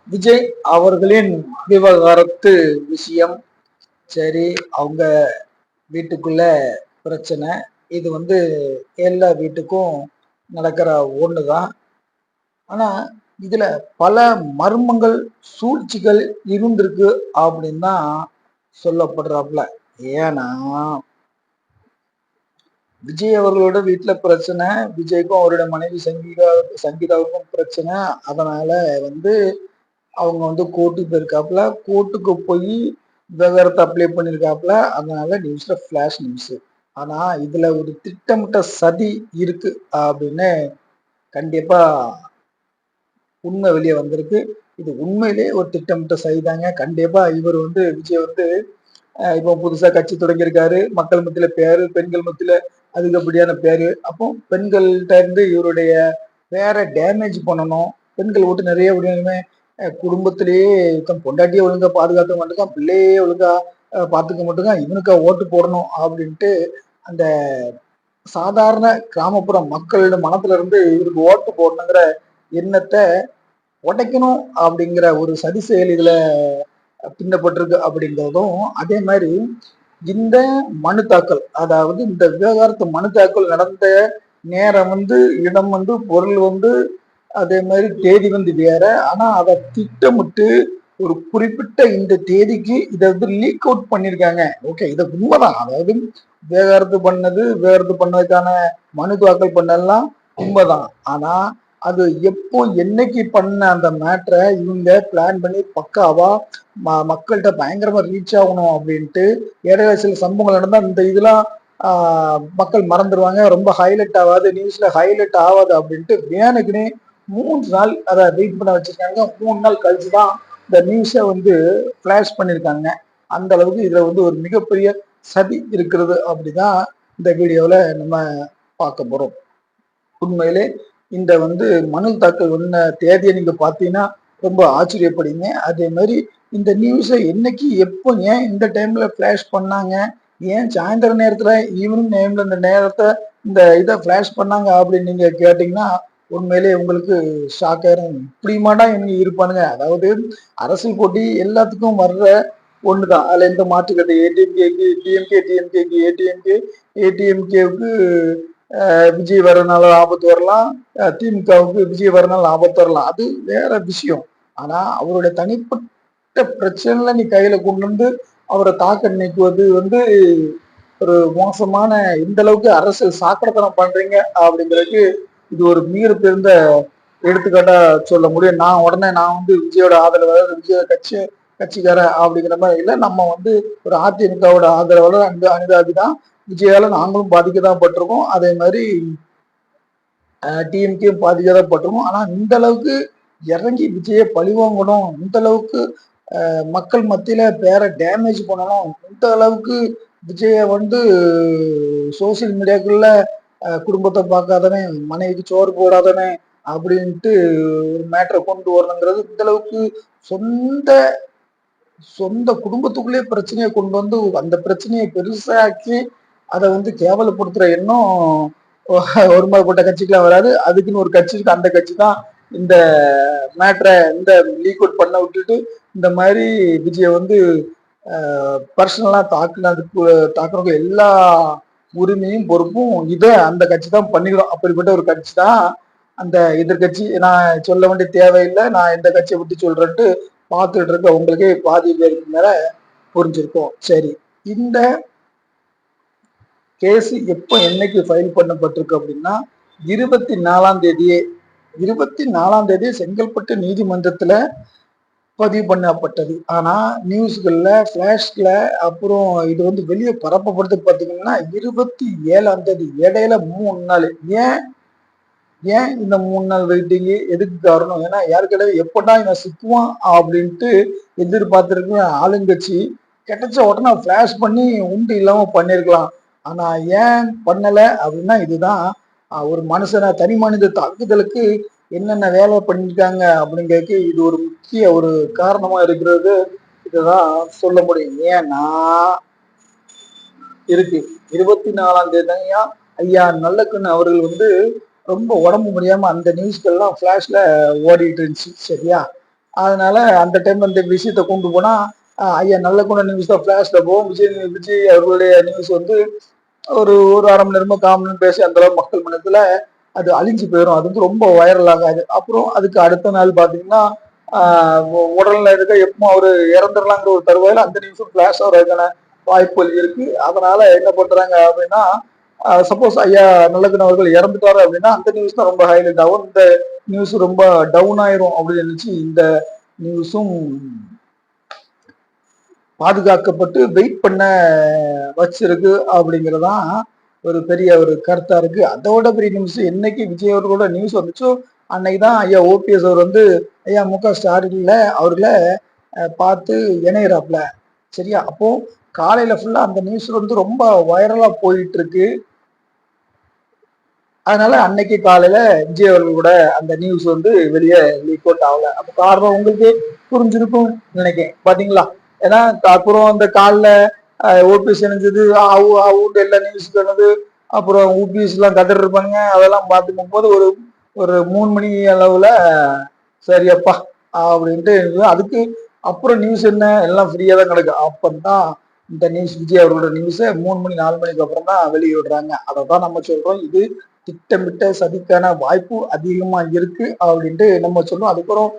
விஜய் அவர்களின் விவகாரத்து விஷயம். சரி, அவங்க வீட்டுக்குள்ள பிரச்சனை. இது எல்லா வீட்டுக்கும் நடக்கிற ஒண்ணுதான். ஆனா இதுல பல மர்மங்கள், சூழ்ச்சிகள் இருந்திருக்கு அப்படின்னு தான் சொல்லப்படுறாப்புல. ஏன்னா விஜய் அவர்களோட வீட்டுல பிரச்சனை, விஜய்க்கும் அவரோட மனைவி சங்கீதாவுக்கும் பிரச்சனை. அதனால அவங்க கோர்ட்டுக்கு போயிருக்காப்புல. கோர்ட்டுக்கு போய் விவகாரத்தை அப்ளை பண்ணியிருக்காப்புல. அதனால நியூஸ்ல பிளாஷ் நியூஸ். ஆனா இதுல ஒரு திட்டமிட்ட சதி இருக்கு அப்படின்னு கண்டிப்பா உண்மை வெளியே வந்திருக்கு. இது உண்மையிலே ஒரு திட்டமிட்ட சதி தாங்க. கண்டிப்பா இவர் விஜய் இப்போ புதுசா கட்சி தொடங்கியிருக்காரு. மக்கள் மத்தியில பேரு, பெண்கள் மத்தியில அதிகப்படியான பேரு. அப்போ பெண்கள்கிட்ட இருந்து இவருடைய பேரை டேமேஜ் பண்ணணும். பெண்கள் ஓட்டு நிறைய விடணுமே. குடும்பத்திலேயே பொண்டாட்டியே ஒழுங்கா பாதுகாக்க மாட்டேங்கான், பிள்ளையே ஒழுங்கா பார்த்துக்க மாட்டேங்கான், இவனுக்கா ஓட்டு போடணும் அப்படின்ட்டு அந்த சாதாரண கிராமப்புற மக்களோட மனத்துல இருந்து இவருக்கு ஓட்டு போடணுங்கிற எண்ணத்தை உடைக்கணும் அப்படிங்கிற ஒரு சதி செயல் இதுல பின்னப்பட்டிருக்கு அப்படிங்கிறதும். அதே மாதிரி இந்த மனு தாக்கல், அதாவது இந்த விவகாரத்து மனு தாக்கல் நடந்த நேரம் இடம் பொருள் அதே மாதிரி தேதி வேற. ஆனா அதை திட்டமிட்டு ஒரு குறிப்பிட்ட இந்த தேதிக்கு இதை லீக் அவுட் பண்ணிருக்காங்க. ஓகே, இதை உண்மைதான். அதாவது விவகாரத்து பண்ணதுக்கான மனு தாக்கல் பண்ணலாம் உண்மைதான். ஆனா அது எப்போ என்னைக்கு பண்ண அந்த மேட்டரை இவங்க பிளான் பண்ணி பக்காவா மக்கள்கிட்ட பயங்கரமா ரீச் ஆகணும் அப்படின்ட்டு இடையில சில சம்பவங்கள் நடந்தா இந்த இதெல்லாம் மக்கள் மறந்துடுவாங்க, ரொம்ப ஹைலைட் ஆகாது, நியூஸ்ல ஹைலைட் ஆகாது அப்படின்ட்டு வேணுக்குன்னே 3 நாள் அதை வெயிட் பண்ண வச்சிருக்காங்க. 3 நாள் கழிச்சுதான் இந்த நியூஸை பிளாஷ் பண்ணியிருக்காங்க. அந்த அளவுக்கு இதுல ஒரு மிகப்பெரிய சதி இருக்கிறது அப்படிதான் இந்த வீடியோல நம்ம பார்க்க போறோம். உண்மையிலே இந்த மனு தாக்கல் ஒன்ன தேதியை நீங்க பார்த்தீங்கன்னா ரொம்ப ஆச்சரியப்படுங்க. அதே மாதிரி இந்த நியூஸை என்னைக்கு எப்போ ஏன் இந்த டைம்ல பிளாஷ் பண்ணாங்க, ஏன் சாயந்தர நேரத்துல ஈவினிங் டைம்ல இந்த நேரத்தை இந்த இதை பிளாஷ் பண்ணாங்க அப்படின்னு நீங்க கேட்டீங்கன்னா உண்மையிலே உங்களுக்கு ஷாக் ஆயிரும். இப்படிமாடா இவங்க இருப்பானுங்க. அதாவது அரசியல் போட்டி எல்லாத்துக்கும் வர்ற ஒண்ணுதான், அதுல எந்த மாற்றுக்கிறது. ஏடிஎம்கேக்கு டிஎம்கே, ஏடிஎம்கேவுக்கு விஜய் வரனால ஆபத்து வரலாம், திமுகவுக்கு விஜய் வரனால ஆபத்து வரலாம், அது வேற விஷயம். ஆனா அவருடைய தனிப்பட்ட பிரச்சனைல நீ கையில கொண்டு அவரை தாக்க நினைக்குவது ஒரு மோசமான, இந்த அளவுக்கு அரசியல் சாக்கடைத்தனம் பண்றீங்க அப்படிங்கிறதுக்கு இது ஒரு மிக பெருந்த எடுத்துக்காட்டா சொல்ல முடியும். நான் விஜயோட ஆதரவாளர், விஜய கட்சிக்காரன் அப்படிங்கிற மாதிரி இல்லை. நம்ம ஒரு அதிமுகவோட ஆதரவாளர், அனுதாபிதான். விஜயால நாங்களும் பாதிக்கதான் பட்டிருக்கோம். அதே மாதிரி டிஎம்கே பாதிக்கதான் பட்டிருக்கோம். ஆனா இந்த அளவுக்கு இறங்கி விஜயை பழிவாங்கணும், இந்த அளவுக்கு மக்கள் மத்தியில பேரை டேமேஜ் பண்ணணும், இந்த அளவுக்கு விஜய சோசியல் மீடியாக்குள்ள குடும்பத்தை பார்க்காதவன், மனைவிக்கு சோறு போடாதவன் அப்படின்ட்டு ஒரு மேட்டரை கொண்டு வரணுங்கிறது, இந்த அளவுக்கு சொந்த சொந்த குடும்பத்துக்குள்ளே பிரச்சனையை கொண்டு அந்த பிரச்சனையை பெருசாக்கி அதை கேவலப்படுத்துற எண்ணம் ஒருமைப்பட்ட கட்சிக்கெல்லாம் வராது. அதுக்குன்னு ஒரு கட்சி இருக்கு, அந்த கட்சி தான் இந்த மேட்டரை இந்த லீக் அவுட் பண்ண விட்டுட்டு இந்த மாதிரி விஜய பர்சனலா தாக்குறவங்க எல்லா உரிமையும் பொறுப்பும் இதை அந்த கட்சி தான் பண்ணிக்கிறோம். அப்படிப்பட்ட ஒரு கட்சி தான் அந்த எதிர்கட்சி. நான் சொல்ல வேண்டிய தேவையில்லை, நான் எந்த கட்சியை பற்றி சொல்றேன்ட்டு பார்த்துட்டு இருக்க உங்களுக்கே பாதி பேருக்கு மேல புரிஞ்சிருக்கும். சரி, இந்த கேஸ் எப்போ என்னைக்கு ஃபைல் பண்ணப்பட்டிருக்கு அப்படின்னா 24ஆம் தேதியே செங்கல்பட்டு நீதிமன்றத்துல பதிவு பண்ணப்பட்டது. ஆனா நியூஸ்கள்ல, பிளாஷ்ல, அப்புறம் இது வெளியே பரப்பப்படுறது பார்த்தீங்கன்னா 27ஆம் தேதி, இடையில 3 நாள். ஏன் இந்த 3 நாள் வெயிட்டிங்? எதுக்கு காரணம்? ஏன்னா யாருக்கிட்ட எப்படா இவன் சிக்குவான் அப்படின்ட்டு எதிர்பார்த்துருக்கு ஆளுங்கட்சி. கிடைச்ச உடனே பிளாஷ் பண்ணி உண்டு இல்லாம பண்ணிருக்கலாம். ஆனா ஏன் பண்ணல அப்படின்னா இதுதான் ஒரு மனுஷனை, தனி மனித தாக்குதலுக்கு என்னென்ன வேலை பண்ணிருக்காங்க அப்படிங்கிறதுக்கு இது ஒரு முக்கிய ஒரு காரணமா இருக்கிறது. இதுதான் சொல்ல முடியும். ஏன்னா இருக்கு 24ஆம் தேதி ஐயா நல்லக்கண்ணு அவர்கள் ரொம்ப உடம்பு முடியாம அந்த நியூஸ்கள்லாம் பிளாஷ்ல ஓடிட்டு இருந்துச்சு. சரியா, அதனால அந்த டைம் அந்த விஷயத்த கொண்டு போனா ஐயா நல்ல குண நியூஸ் தான் பிளாஷ்ல போகும். விஜய் அவர்களுடைய நியூஸ் வந்து ஒரு அரை மணி நேரமோ 1/4 மணி நேரம் பேசி அந்த அளவு மக்கள் மனத்துல அது அழிஞ்சு போயிடும். அது வந்து ரொம்ப வைரல் ஆகாது. அப்புறம் அதுக்கு அடுத்த நாள் பாத்தீங்கன்னா உடல்ல இருக்க எப்போ அவரு இறந்துடலாங்கிற ஒரு தருவாயில அந்த நியூஸும் பிளாஷ் ஆகிறதுக்கான வாய்ப்புகள் இருக்கு. அதனால என்ன பண்றாங்க அப்படின்னா சப்போஸ் ஐயா நல்லக்கண் அவர்கள் இறந்துட்டாரு அப்படின்னா அந்த நியூஸ் தான் ரொம்ப ஹைலைட் ஆகும். இந்த நியூஸ் ரொம்ப டவுன் ஆயிரும் அப்படின்னு நினைச்சு இந்த நியூஸும் பாதுகாக்கப்பட்டு வெயிட் பண்ண வச்சிருக்கு அப்படிங்கறதான் ஒரு பெரிய ஒரு கருத்தா இருக்கு. அதோட பெரிய நியூஸ் என்னைக்கு விஜய் அவர்களோட நியூஸ் வந்துச்சோ அன்னைக்குதான் ஐயா ஓபிஎஸ் அவர் வந்து ஐயா மு.க.ஸ்டாலின்ல அவர்களை பார்த்து இணையறாப்ல. சரியா? அப்போ காலையில ஃபுல்லா அந்த நியூஸ் வந்து ரொம்ப வைரலா போயிட்டு இருக்கு. அதனால அன்னைக்கு காலையில விஜய் அவர்களோட அந்த நியூஸ் வந்து வெளியே லீக் அவுட் ஆகல. அப்ப காரணம் உங்களுக்கு புரிஞ்சிருக்கும் நினைக்கிறேன். பாத்தீங்களா? ஏன்னா அப்புறம் அந்த காலில் ஓபிஎஸ் இணைஞ்சது ஆவுண்டு எல்லா நியூஸ் சொன்னது, அப்புறம் ஓபிஎஸ் எல்லாம் கதர் இருப்பாங்க. அதெல்லாம் பார்த்து போது ஒரு ஒரு 3 மணி அளவுல சரியப்பா அப்படின்ட்டு அதுக்கு அப்புறம் நியூஸ் என்ன எல்லாம் ஃப்ரீயா தான் கிடக்கு. அப்பதான் இந்த நியூஸ் விஜய் அவர்களோட நியூஸை 3 மணி 4 மணிக்கு அப்புறம் தான் வெளியிடுறாங்க. அதை தான் நம்ம சொல்றோம். இது திட்டமிட்ட சதிக்கான வாய்ப்பு அதிகமா இருக்கு அப்படின்ட்டு நம்ம சொல்றோம். அதுக்கப்புறம்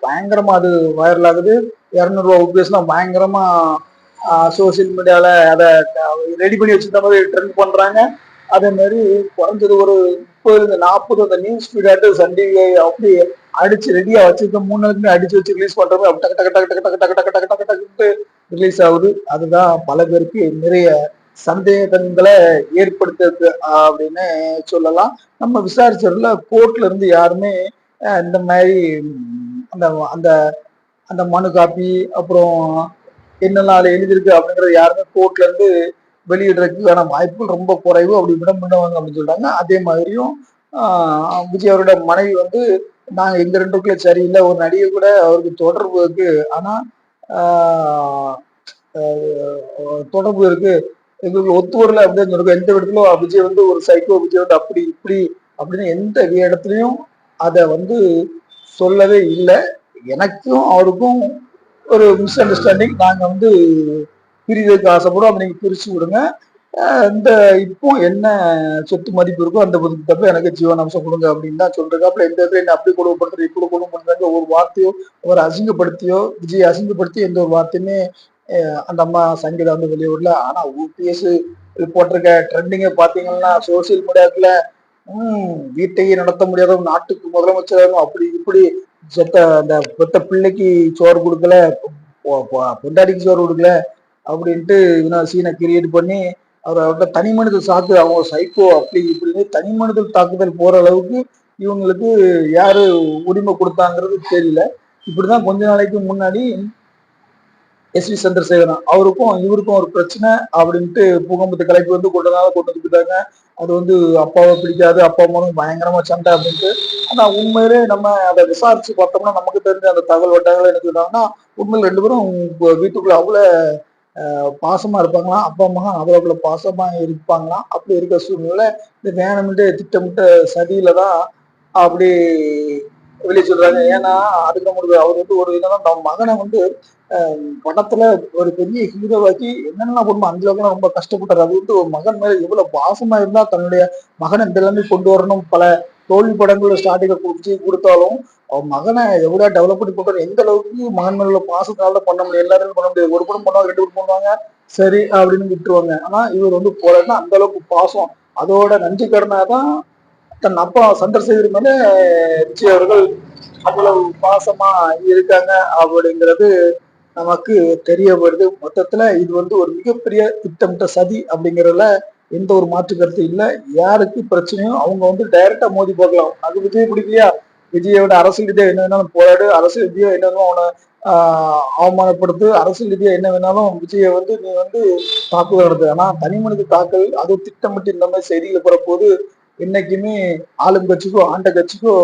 பயங்கரமா அது வைரல் ஆகுது. 200 ஓபிஎஸ்லாம் பயங்கரமா சோசியல் மீடியால அதை ரெடி பண்ணி வச்சிருந்த மாதிரி ட்ரெண்ட் பண்றாங்க. அதே மாதிரி குறைஞ்சது ஒரு 30-40 அந்த நியூஸ் ஃபீடாட்டு சன் டிவி அப்படி அடிச்சு ரெடியா வச்சிருக்க 3 நாளுக்குமே அடிச்சு வச்சு ரிலீஸ் பண்றது அப்படி டக்கு டக்கு டக்கு டக்கு டக்கு டக்கு டக்கு டக்கு டக்கு ரிலீஸ் ஆகுது. அதுதான் பல பேருக்கு நிறைய சந்தேகங்களை ஏற்படுத்துறது அப்படின்னு சொல்லலாம். நம்ம விசாரிச்சதுல கோர்ட்ல இருந்து யாருமே இந்த மாதிரி அந்த அந்த அந்த மனு காப்பி அப்புறம் என்னெல்லாம் அதுல எழுதியிருக்கு அப்படிங்கறது யாருமே கோர்ட்ல இருந்து வெளியிடுறதுக்கான வாய்ப்புகள் ரொம்ப குறைவு. அப்படி விட பண்ணுவாங்க அப்படின்னு சொல்றாங்க. அதே மாதிரியும் விஜய் அவரோட மனைவி வந்து நாங்க எங்க ரெண்டுக்குள்ள சரியில்லை, ஒரு நடிகை கூட அவருக்கு தொடர்பு இருக்கு, ஆனா தொடர்பு இருக்கு, எங்களுக்கு ஒத்து வரல அப்படின்னு சொல்லுங்க. எந்த இடத்துலயும் விஜய் வந்து ஒரு சைக்கோ, விஜய் வந்து அப்படி இப்படி அப்படின்னு எந்த இடத்துலயும் அதை வந்து சொல்லவே இல்லை. எனக்கும் அவருக்கும் ஒரு மிஸ் அண்டர்ஸ்டாண்டிங். நாங்க வந்து பிரிவதற்கு ஆசைப்படும், அப்படி நீங்க பிரிச்சு விடுங்க. இந்த இப்போ என்ன சொத்து மதிப்பு இருக்கோ அந்த தப்பு எனக்கு ஜீவனாம்சம் கொடுங்க அப்படின்னு தான் சொல்றாங்க. எந்த இடத்துல என்ன அப்படி கொடுமைப்படுத்துறது இப்படி கொடுமைப்படுத்துறாங்க ஒரு வார்த்தையோ ஒரு அசிங்கப்படுத்தியோ விஜய் அசிங்கப்படுத்தி எந்த ஒரு வார்த்தையுமே அந்த அம்மா சங்கீதா வந்து வெளியூர்ல. ஆனா ஓபிஎஸ் போட்டிருக்க ட்ரெண்டிங்க பாத்தீங்கன்னா சோசியல் மீடியாத்துல வீட்டையே நடத்த முடியாத நாட்டுக்கு முதலமைச்சரும் அப்படி இப்படி அந்த பெத்த பிள்ளைக்கு சோறு கொடுக்கல, பொண்டாடிக்கு சோறு கொடுக்கல அப்படின்ட்டு சீனை கிரியேட் பண்ணி அவரோட தனி மனித சாக்கு அவங்க சைக்கோ அப்படி இப்படின்னு தனி மனித தாக்குதல் போற அளவுக்கு இவங்களுக்கு யாரு உரிமை கொடுத்தாங்கிறது தெரியல. இப்படிதான் கொஞ்ச நாளைக்கு முன்னாடி எஸ்.வி. சந்திரசேகரன் அவருக்கும் இவருக்கும் ஒரு பிரச்சனை அப்படின்ட்டு பூகம்பத்து கலைப்பு வந்து கொண்டு வந்துட்டாங்க. அது வந்து அப்பாவை பிடிக்காது, அப்பா அம்மாவும் பயங்கரமா சண்டை அப்படின்ட்டு. ஆனா உண்மையிலே நம்ம அதை விசாரிச்சு பார்த்தோம்னா நமக்கு தெரிஞ்ச அந்த தகவல் வட்டாரங்கள் என்ன சொல்றாங்கன்னா உண்மையில் 2 பேரும் வீட்டுக்குள்ள அவ்வளவு பாசமா இருப்பாங்களாம், அப்பா அம்மா அவ்வளவு பாசமா இருப்பாங்களாம். அப்படி இருக்க சூழ்நிலை இந்த வேணும்ட்டு திட்டமிட்ட சதியில தான் அப்படி வெளியே சொல்றாங்க. ஏன்னா அதுக்கு நம்மளுக்கு அவர் வந்து ஒரு இதெல்லாம் நம்ம மகனை வந்து படத்துல ஒரு பெரிய ஹீரோவாக்கி என்னென்ன குடும்பம் அந்த அளவுக்கு ரொம்ப கஷ்டப்பட்டாரு. அது வந்து ஒரு மகன் மேல எவ்வளவு பாசமா இருந்தா தன்னுடைய மகனை இந்த எல்லாமே கொண்டு வரணும். பல தோல்வி படங்களோட ஸ்டார்டிங்க கொடுத்தாலும் அவன் மகனை எவ்வளவு டெவலப் பண்ணி போட்டாரு. எந்த அளவுக்கு மகன் மேல பாசத்தால பண்ண முடியும், எல்லாரும் பண்ண முடியாது. ஒரு படம் பண்ணுவாங்க, 2 படம் பண்ணுவாங்க, சரி அப்படின்னு விட்டுருவாங்க. ஆனா இவர் வந்து போறதுன்னா அந்த அளவுக்கு பாசம். அதோட நன்றி கடனாதான் தன் அப்பா சந்திரசேகர் மேல விஜய் அவர்கள் அவ்வளவு பாசமா இருக்காங்க அப்படிங்கிறது நமக்கு தெரிய வருது. மொத்தத்துல இது வந்து ஒரு மிகப்பெரிய திட்டமிட்ட சதி அப்படிங்கறதுல எந்த ஒரு மாற்று கருத்து இல்லை. யாருக்கு பிரச்சனையும் அவங்க வந்து டைரக்டா மோதி போகலாம். அது விஜய் பிடிக்கலையா, விஜயோட அரசியல் ரீதியா என்ன வேணாலும் போராடு, அரசியல் ரீதியா என்ன வேணாலும் அவனை அவமானப்படுத்து, அரசியல் ரீதியா என்ன வேணாலும் விஜயை வந்து நீ வந்து தாக்குதல் நடத்து. ஆனா தனி மனித தாக்கல் அது திட்டமிட்டு இந்த மாதிரி செய்திகளை போது என்னைக்குமே ஆளும் கட்சிக்கோ ஆண்ட கட்சிக்கோ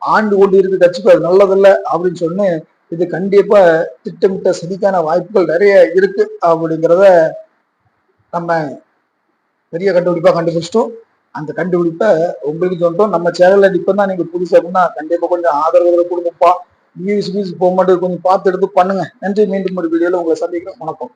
ஆண்டு கொண்டு இருக்க கட்சிக்கோ அது நல்லதில்லை அப்படின்னு சொன்னு இது கண்டிப்பா திட்டமிட்ட சதிக்கான வாய்ப்புகள் நிறைய இருக்கு அப்படிங்கிறத நம்ம பெரிய கண்டுபிடிப்பா கண்டுபிடிச்சிட்டோம். அந்த கண்டுபிடிப்பை உங்களுக்கு சொல்றோம். நம்ம சேனல்ல இப்பதான் நீங்க புதுசு அப்படின்னா கண்டிப்பா கொஞ்சம் ஆதரவு கொடுங்கப்பா. வியூஸ் போக மாட்டேங்குது, கொஞ்சம் பார்த்து எடுத்து பண்ணுங்க. நன்றி. மீண்டும் ஒரு வீடியோல உங்களை சந்திக்கிறேன். வணக்கம்.